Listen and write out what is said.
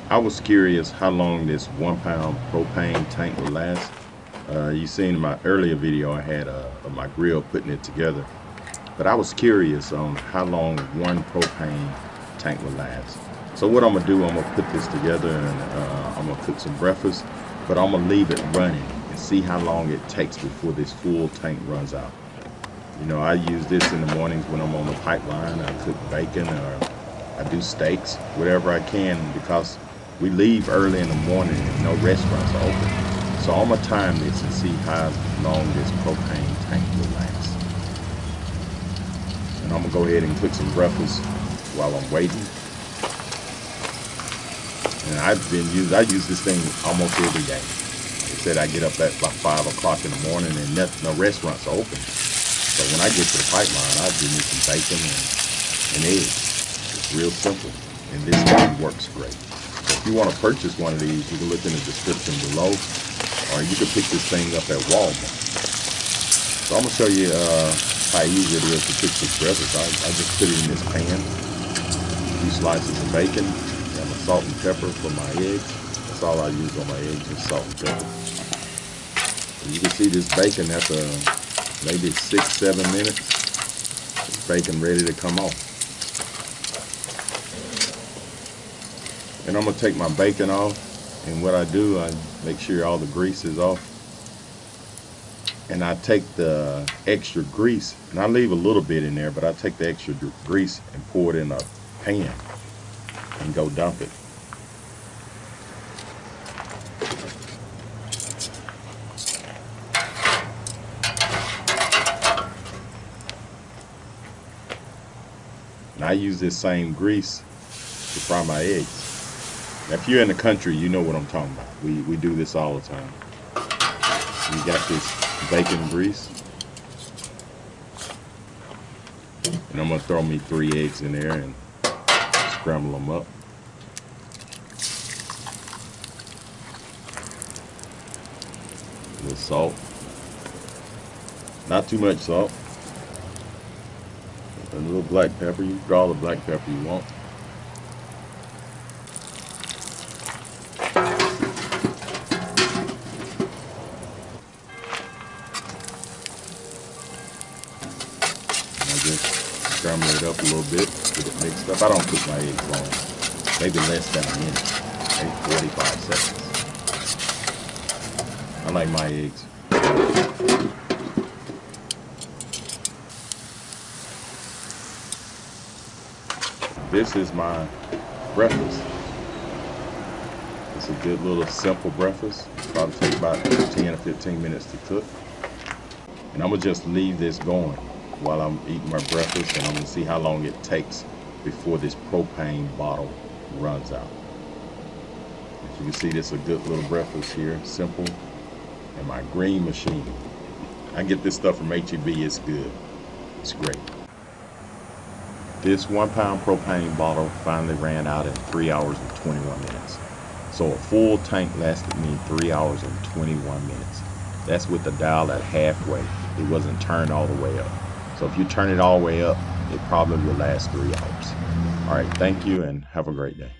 I was curious how long this 1 pound propane tank would last. You seen in my earlier video I had my grill putting it together, but I was curious on how long one propane tank would last. So what I'm gonna do, I'm gonna put this together and I'm gonna cook some breakfast, but I'm gonna leave it running and see how long it takes before this full tank runs out. You know, I use this in the mornings when I'm on the pipeline. I cook bacon or I do steaks, whatever I can, because we leave early in the morning and no restaurants are open. So I'm gonna time this and see how long this propane tank will last. And I'm gonna go ahead and cook some breakfast while I'm waiting. And I use this thing almost every day. They said I get up at about 5 o'clock in the morning and no restaurants are open. So when I get to the pipeline, I do me some bacon and eggs. It's real simple, and this thing works great. So if you want to purchase one of these, you can look in the description below, or you can pick this thing up at Walmart. So I'm gonna show you how easy it is to cook this breakfast. I just put it in this pan, a few slices of bacon, and my salt and pepper for my eggs. That's all I use on my eggs, is salt and pepper. And you can see this bacon after maybe 6-7 minutes, this bacon ready to come off. And I'm gonna take my bacon off, and what I do, I make sure all the grease is off, and I take the extra grease, and I leave a little bit in there, but I take the extra grease and pour it in a pan and go dump it. And I use this same grease to fry my eggs. Now, if you're in the country, you know what I'm talking about. We do this all the time. We got this bacon grease. And I'm gonna throw me 3 eggs in there and scramble them up. A little salt. Not too much salt. A little black pepper. You can draw the black pepper you want. And I just scramble it up a little bit, get it mixed up. I don't cook my eggs long. Maybe less than a minute. Maybe 45 seconds. I like my eggs. This is my breakfast. It's a good little simple breakfast. Probably take about 10 or 15 minutes to cook. And I'm gonna just leave this going while I'm eating my breakfast, and I'm gonna see how long it takes before this propane bottle runs out. As you can see, this is a good little breakfast here, simple. And my green machine. I get this stuff from HEB, it's good. It's great. This 1 pound propane bottle finally ran out in 3 hours and 21 minutes. So a full tank lasted me 3 hours and 21 minutes. That's with the dial at halfway. It wasn't turned all the way up. So if you turn it all the way up, it probably will last 3 hours. All right, thank you and have a great day.